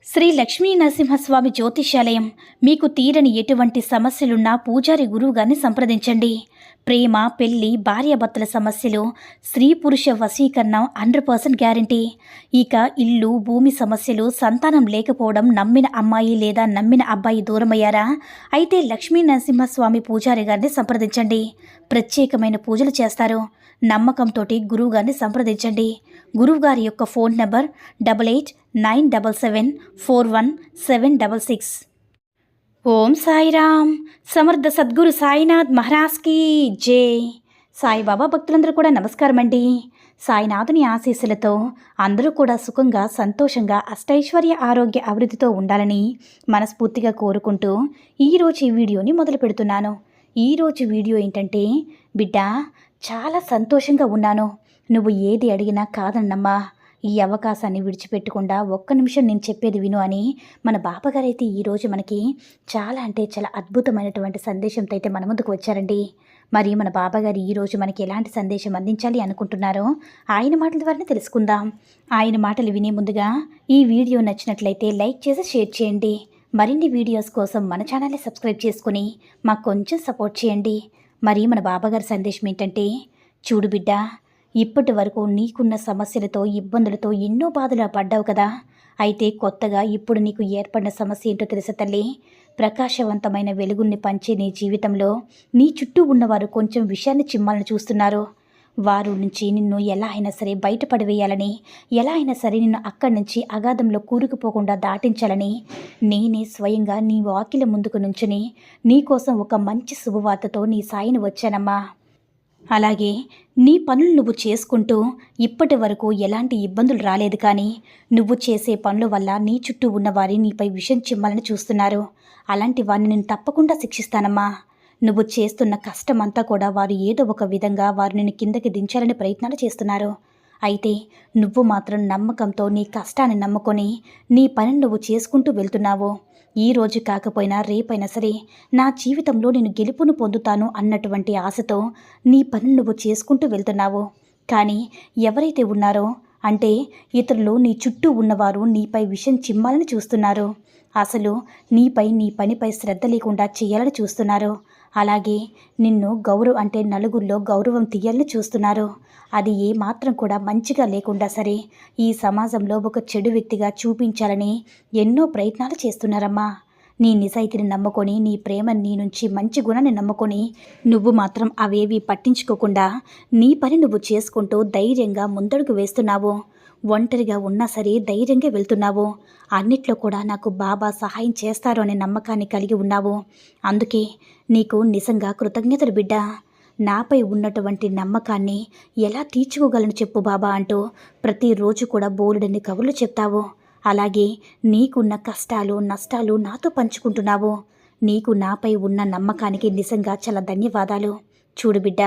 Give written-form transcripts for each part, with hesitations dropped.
శ్రీ లక్ష్మీ నరసింహస్వామి జ్యోతిష్యాలయం. మీకు తీరని ఎటువంటి సమస్యలున్నా పూజారి గురువుగారిని సంప్రదించండి. ప్రేమ, పెళ్లి, భార్యాభర్తల సమస్యలు, స్త్రీ పురుష వశీకరణం 100% గ్యారంటీ. ఇక ఇల్లు, భూమి సమస్యలు, సంతానం లేకపోవడం, నమ్మిన అమ్మాయి లేదా నమ్మిన అబ్బాయి దూరమయ్యారా? అయితే లక్ష్మీ నరసింహస్వామి పూజారి గారిని సంప్రదించండి. ప్రత్యేకమైన పూజలు చేస్తారు. నమ్మకంతో గురువుగారిని సంప్రదించండి. గురువుగారి యొక్క ఫోన్ నంబర్ 8897741766. ఓం సాయిరామ్. సమర్థ సద్గురు సాయినాథ్ మహారాజ్కి జై. సాయిబాబా భక్తులందరూ కూడా నమస్కారం అండి. సాయినాథుని ఆశీస్సులతో అందరూ కూడా సుఖంగా, సంతోషంగా, అష్టైశ్వర్య, ఆరోగ్య అభివృద్ధితో ఉండాలని మనస్ఫూర్తిగా కోరుకుంటూ ఈరోజు ఈ వీడియోని మొదలు పెడుతున్నాను. ఈరోజు వీడియో ఏంటంటే, బిడ్డ చాలా సంతోషంగా ఉన్నాను, నువ్వు ఏది అడిగినా కాదన్నమ్మా, ఈ అవకాశాన్ని విడిచిపెట్టకుండా ఒక్క నిమిషం నేను చెప్పేది విను అని మన బాబాగారైతే ఈరోజు మనకి చాలా అద్భుతమైనటువంటి సందేశంతో అయితే మన ముందుకు వచ్చారండి. మరి మన బాబాగారు ఈరోజు మనకి ఎలాంటి సందేశం అందించాలి అనుకుంటున్నారో ఆయన మాటల ద్వారానే తెలుసుకుందాం. ఆయన మాటలు వినే ముందుగా ఈ వీడియో నచ్చినట్లయితే లైక్ చేసి షేర్ చేయండి. మరిన్ని వీడియోస్ కోసం మన ఛానల్ని సబ్స్క్రైబ్ చేసుకుని మాకు కొంచెం సపోర్ట్ చేయండి. మరి మన బాబాగారి సందేశం ఏంటంటే, చూడు బిడ్డ, ఇప్పటి వరకు నీకున్న సమస్యలతో, ఇబ్బందులతో ఎన్నో బాధలు పడ్డావు కదా. అయితే కొత్తగా ఇప్పుడు నీకు ఏర్పడిన సమస్య ఏంటో తెలుసా తల్లి? ప్రకాశవంతమైన వెలుగుల్ని పంచే నీ జీవితంలో నీ చుట్టూ ఉన్నవారు కొంచెం విషయాన్ని చిమ్మాలని చూస్తున్నారు. వారు నుంచి నిన్ను ఎలా అయినా సరే బయటపడివేయాలని, ఎలా అయినా సరే నిన్ను అక్కడి నుంచి అగాధంలో కూరుకుపోకుండా దాటించాలని నేనే స్వయంగా నీ వాకిలి ముందుకు నుంచుని నీకోసం ఒక మంచి శుభవార్తతో నీ సాయిని వచ్చానమ్మా. అలాగే నీ పనులు నువ్వు చేసుకుంటూ ఇప్పటి వరకు ఎలాంటి ఇబ్బందులు రాలేదు, కానీ నువ్వు చేసే పనుల వల్ల నీ చుట్టూ ఉన్నవారి నీపై విషం చిమ్మాలని చూస్తున్నారు. అలాంటి వారిని నేను తప్పకుండా శిక్షిస్తానమ్మా. నువ్వు చేస్తున్న కష్టమంతా కూడా వారు ఏదో ఒక విధంగా వారు నిన్ను కిందకి దించాలని ప్రయత్నాలు చేస్తున్నారు. అయితే నువ్వు మాత్రం నమ్మకంతో నీ కష్టాన్ని నమ్ముకొని నీ పనిని నువ్వు చేసుకుంటూ వెళ్తున్నావు. ఈ రోజు కాకపోయినా రేపైనా సరే నా జీవితంలో నేను గెలుపును పొందుతాను అన్నటువంటి ఆశతో నీ పనిని నువ్వు చేసుకుంటూ వెళ్తున్నావు. కానీ ఎవరైతే ఉన్నారో అంటే ఇతరులు, నీ చుట్టూ ఉన్నవారు నీపై విషం చిమ్మాలని చూస్తున్నారు. అసలు నీపై, నీ పనిపై శ్రద్ధ లేకుండా చేయాలని చూస్తున్నారు. అలాగే నిన్ను నలుగురిలో గౌరవం తీయాలని చూస్తున్నారు. అది ఏమాత్రం కూడా మంచిగా లేకుండా సరే ఈ సమాజంలో ఒక చెడు వ్యక్తిగా చూపించాలని ఎన్నో ప్రయత్నాలు చేస్తున్నారమ్మా. నీ నిజాయితీని నమ్ముకొని, నీ ప్రేమని, నీ నుంచి మంచి గుణాన్ని నమ్ముకొని నువ్వు మాత్రం అవేవి పట్టించుకోకుండా నీ పని నువ్వు చేసుకుంటూ ధైర్యంగా ముందడుగు వేస్తున్నావు. ఒంటరిగా ఉన్నా సరే ధైర్యంగా వెళ్తున్నావు. అన్నిట్లో కూడా నాకు బాబా సహాయం చేస్తారు అనే నమ్మకాన్ని కలిగి ఉన్నావు. అందుకే నీకు నిజంగా కృతజ్ఞతలు బిడ్డ. నాపై ఉన్నటువంటి నమ్మకాన్ని ఎలా తీర్చుకోగలను చెప్పు బాబా అంటూ ప్రతిరోజు కూడా బోలెడన్ని కబుర్లు చెప్తావు. అలాగే నీకున్న కష్టాలు, నష్టాలు నాతో పంచుకుంటున్నావు. నీకు నాపై ఉన్న నమ్మకానికి నిజంగా చాలా ధన్యవాదాలు. చూడు బిడ్డ,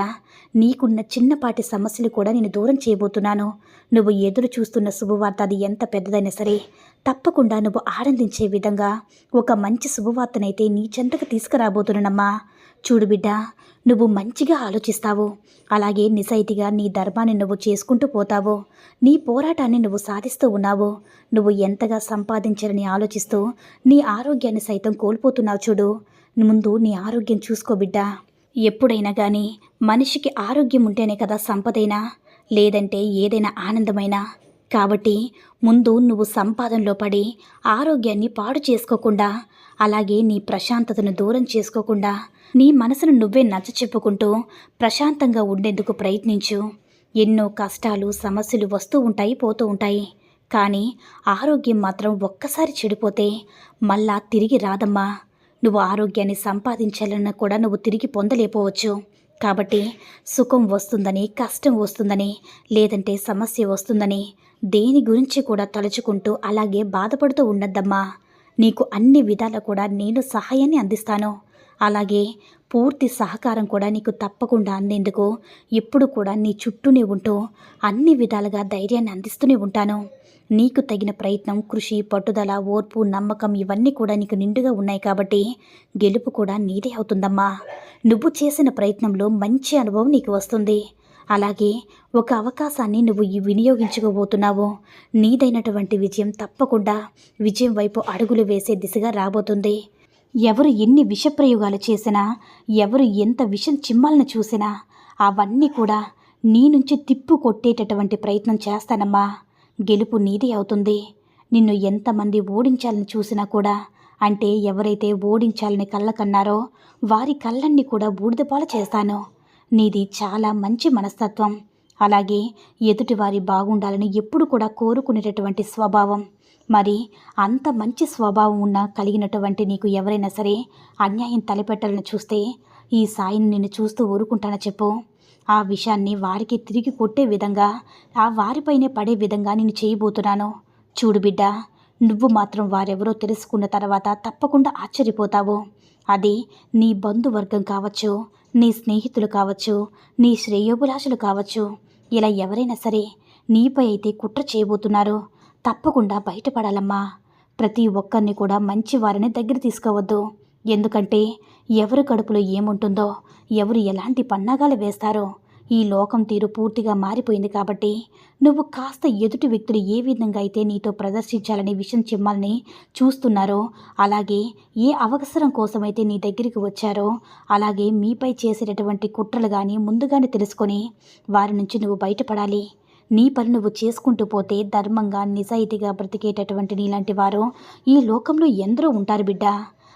నీకున్న చిన్నపాటి సమస్యలు కూడా నేను దూరం చేయబోతున్నాను. నువ్వు ఎదురు చూస్తున్న శుభవార్త అది ఎంత పెద్దదైనా సరే తప్పకుండా నువ్వు ఆనందించే విధంగా ఒక మంచి శుభవార్తనైతే నీ చెంతకు తీసుకురాబోతున్నానమ్మా. చూడు బిడ్డ, నువ్వు మంచిగా ఆలోచిస్తావు. అలాగే నిజాయితీగా నీ ధర్మాన్ని నువ్వు చేసుకుంటూ పోతావు. నీ పోరాటాన్ని నువ్వు సాధిస్తూ ఉన్నావు. నువ్వు ఎంతగా సంపాదించాలని ఆలోచిస్తూ నీ ఆరోగ్యాన్ని సైతం కోల్పోతున్నావు. చూడు, ముందు నీ ఆరోగ్యం చూసుకో బిడ్డ. ఎప్పుడైనా కానీ మనిషికి ఆరోగ్యం ఉంటేనే కదా సంపదైనా, లేదంటే ఏదైనా ఆనందమైనా. కాబట్టి ముందు నువ్వు సంపాదనలో పడి ఆరోగ్యాన్ని పాడు చేసుకోకుండా, అలాగే నీ ప్రశాంతతను దూరం చేసుకోకుండా నీ మనసును నువ్వే నచ్చ చెప్పుకుంటూ ప్రశాంతంగా ఉండేందుకు ప్రయత్నించు. ఎన్నో కష్టాలు, సమస్యలు వస్తూ ఉంటాయి, పోతూ ఉంటాయి. కానీ ఆరోగ్యం మాత్రం ఒక్కసారి చెడిపోతే మళ్ళా తిరిగి రాదమ్మా. నువ్వు ఆరోగ్యాన్ని సంపాదించాలన్నా కూడా నువ్వు తిరిగి పొందలేకపోవచ్చు. కాబట్టి సుఖం వస్తుందని, కష్టం వస్తుందని, లేదంటే సమస్య వస్తుందని దేని గురించి కూడా తలుచుకుంటూ అలాగే బాధపడుతూ ఉండద్దమ్మా. నీకు అన్ని విధాలా కూడా నేను సహాయాన్ని అందిస్తాను. అలాగే పూర్తి సహకారం కూడా నీకు తప్పకుండా అందేందుకు ఎప్పుడు కూడా నీ చుట్టూనే ఉంటూ అన్ని విధాలుగా ధైర్యాన్ని అందిస్తూనే ఉంటాను. నీకు తగిన ప్రయత్నం, కృషి, పట్టుదల, ఓర్పు, నమ్మకం ఇవన్నీ కూడా నీకు నిండుగా ఉన్నాయి. కాబట్టి గెలుపు కూడా నీదే అవుతుందమ్మా. నువ్వు చేసిన ప్రయత్నంలో మంచి అనుభవం నీకు వస్తుంది. అలాగే ఒక అవకాశాన్ని నువ్వు వినియోగించుకోబోతున్నావు. నీదైనటువంటి విజయం తప్పకుండా విజయం వైపు అడుగులు వేసే దిశగా రాబోతుంది. ఎవరు ఎన్ని విషప్రయోగాలు చేసినా, ఎవరు ఎంత విషం చిమ్మాలను చూసినా అవన్నీ కూడా నీ నుంచి తిప్పు కొట్టేటటువంటి ప్రయత్నం చేస్తానమ్మా. గెలుపు నీదే అవుతుంది. నిన్ను ఎంతమంది ఓడించాలని చూసినా కూడా, అంటే ఎవరైతే ఓడించాలని కళ్ళ కన్నారో వారి కళ్ళన్నీ కూడా బూడిదపాలు చేస్తాను. నీది చాలా మంచి మనస్తత్వం, అలాగే ఎదుటివారి బాగుండాలని ఎప్పుడు కూడా కోరుకునేటటువంటి స్వభావం. మరి అంత మంచి స్వభావం కలిగినటువంటి నీకు ఎవరైనా సరే అన్యాయం తలపెట్టాలని చూస్తే ఈ సాయిని నిన్ను చూస్తూ ఊరుకుంటానా చెప్పు? ఆ విషయాన్ని వారికి తిరిగి కొట్టే విధంగా, ఆ వారిపైనే పడే విధంగా నేను చేయబోతున్నాను. చూడు బిడ్డ, నువ్వు మాత్రం వారెవరో తెలుసుకున్న తర్వాత తప్పకుండా ఆశ్చర్యపోతావు. అది నీ బంధువర్గం కావచ్చు, నీ స్నేహితులు కావచ్చు, నీ శ్రేయోభిలాషులు కావచ్చు, ఇలా ఎవరైనా సరే నీపై అయితే కుట్ర చేయబోతున్నారు. తప్పకుండా బయటపడాలమ్మా. ప్రతి ఒక్కరిని కూడా మంచి వారిని దగ్గర తీసుకోవద్దు. ఎందుకంటే ఎవరి కడుపులో ఏముంటుందో, ఎవరు ఎలాంటి పన్నాగాలు వేస్తారో ఈ లోకం తీరు పూర్తిగా మారిపోయింది. కాబట్టి నువ్వు కాస్త ఎదుటి వ్యక్తులు ఏ విధంగా అయితే నీతో ప్రదర్శించాలని విషయం చిమ్మాలని చూస్తున్నారో, అలాగే ఏ అవసరం కోసమైతే నీ దగ్గరికి వచ్చారో, అలాగే మీపై చేసేటటువంటి కుట్రలు కానీ ముందుగానే తెలుసుకొని వారి నుంచి నువ్వు బయటపడాలి. నీ పని నువ్వు చేసుకుంటూ పోతే ధర్మంగా నిజాయితీగా బ్రతికేటటువంటి నీలాంటి వారు ఈ లోకంలో ఎందరో ఉంటారు బిడ్డ.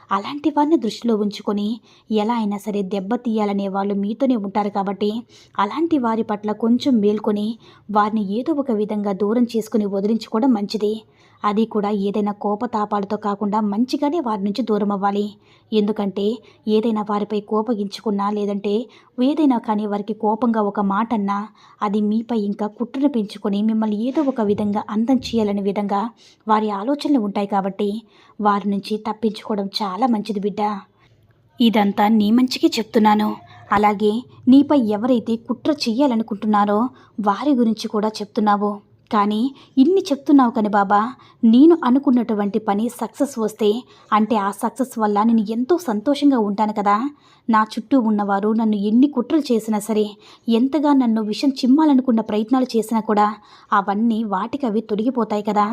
అలాంటి వారిని దృష్టిలో ఉంచుకొని ఎలా అయినా సరే దెబ్బతీయాలనే వాళ్ళు మీతోనే ఉంటారు. కాబట్టి అలాంటి వారి పట్ల కొంచెం మేల్కొని వారిని ఏదో ఒక విధంగా దూరం చేసుకుని వదిలించుకోవడం మంచిది. అది కూడా ఏదైనా కోపతాపాలతో కాకుండా మంచిగానే వారి నుంచి దూరం అవ్వాలి. ఎందుకంటే ఏదైనా వారిపై కోపగించుకున్నా, లేదంటే ఏదైనా కానీ వారికి కోపంగా ఒక మాట అన్నా అది మీపై ఇంకా కుట్రను పెంచుకొని మిమ్మల్ని ఏదో ఒక విధంగా అందం చేయాలనే విధంగా వారి ఆలోచనలు ఉంటాయి. కాబట్టి వారి నుంచి తప్పించుకోవడం చాలా మంచిది బిడ్డ. ఇదంతా నీ మంచికి చెప్తున్నాను. అలాగే నీపై ఎవరైతే కుట్ర చెయ్యాలనుకుంటున్నారో వారి గురించి కూడా చెప్తున్నావు. కానీ ఇన్ని చెప్తున్నావు కానీ బాబా, నేను అనుకున్నటువంటి పని సక్సెస్ వస్తే, అంటే ఆ సక్సెస్ వల్ల నేను ఎంతో సంతోషంగా ఉంటాను కదా. నా చుట్టూ ఉన్నవారు నన్ను ఎన్ని కుట్రలు చేసినా సరే, ఎంతగా నన్ను విషం చిమ్మాలనుకున్న ప్రయత్నాలు చేసినా కూడా అవన్నీ వాటికవి తొలగిపోతాయి కదా.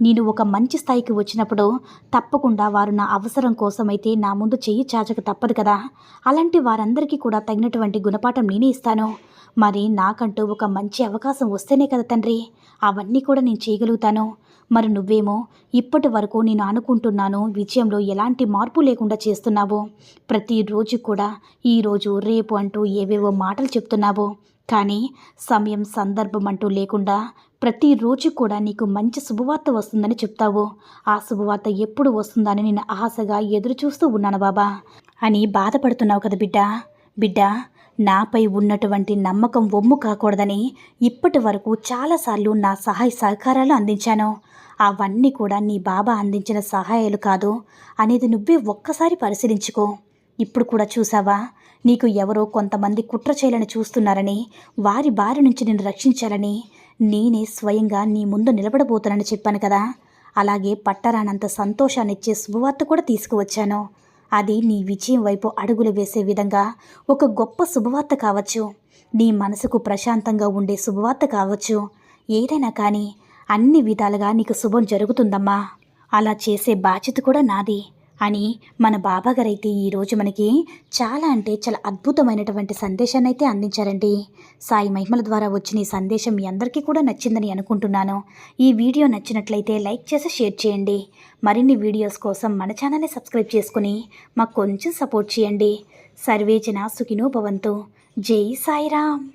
నేను ఒక మంచి స్థాయికి వచ్చినప్పుడు తప్పకుండా వారు నా అవసరం కోసమైతే నా ముందు చెయ్యి చాచక తప్పదు కదా. అలాంటి వారందరికీ కూడా తగినటువంటి గుణపాఠం నేనే ఇస్తాను. మరి నాకంటూ ఒక మంచి అవకాశం వస్తేనే కదా తండ్రి అవన్నీ కూడా నేను చేయగలుగుతాను. మరి నువ్వేమో ఇప్పటి వరకు నేను అనుకుంటున్నాను విజయంలో ఎలాంటి మార్పు లేకుండా చేస్తున్నావు. ప్రతిరోజు కూడా ఈరోజు రేపు అంటూ ఏవేవో మాటలు చెప్తున్నావు. కానీ సమయం సందర్భం అంటూ లేకుండా ప్రతిరోజు కూడా నీకు మంచి శుభవార్త వస్తుందని చెప్తావు. ఆ శుభవార్త ఎప్పుడు వస్తుందని నేను ఆశగా ఎదురు చూస్తూ ఉన్నాను బాబా అని బాధపడుతున్నావు కదా బిడ్డ. నాపై ఉన్నటువంటి నమ్మకం వమ్ము కాకూడదని ఇప్పటి వరకు చాలాసార్లు నా సహాయ సహకారాలు అందించాను. అవన్నీ కూడా నీ బాబా అందించిన సహాయాలు కాదు అనేది నువ్వే ఒక్కసారి పరిశీలించుకో. ఇప్పుడు కూడా చూసావా, నీకు ఎవరో కొంతమంది కుట్ర చేయాలని చూస్తున్నారని, వారి బారి నుంచి నిన్ను రక్షించాలని నేనే స్వయంగా నీ ముందు నిలబడబోతానని చెప్పాను కదా. అలాగే పట్టరానంత సంతోషాన్నిచ్చే శుభవార్త కూడా తీసుకువచ్చాను. అది నీ విజయం వైపు అడుగులు వేసే విధంగా ఒక గొప్ప శుభవార్త కావచ్చు, నీ మనసుకు ప్రశాంతంగా ఉండే శుభవార్త కావచ్చు. ఏదైనా కానీ అన్ని విధాలుగా నీకు శుభం జరుగుతుందమ్మా. అలా చేసే బాధ్యత కూడా నాది అని మన బాబాగారైతే ఈరోజు మనకి చాలా అంటే చాలా అద్భుతమైనటువంటి సందేశాన్ని అయితే అందించారండి. సాయి మహిమల ద్వారా వచ్చిన ఈ సందేశం మీ అందరికీ కూడా నచ్చిందని అనుకుంటున్నాను. ఈ వీడియో నచ్చినట్లయితే లైక్ చేసి షేర్ చేయండి. మరిన్ని వీడియోస్ కోసం మన ఛానల్ని సబ్స్క్రైబ్ చేసుకుని మాకు కొంచెం సపోర్ట్ చేయండి. సర్వేజన సుఖినో భవంతు. జై సాయిరామ్.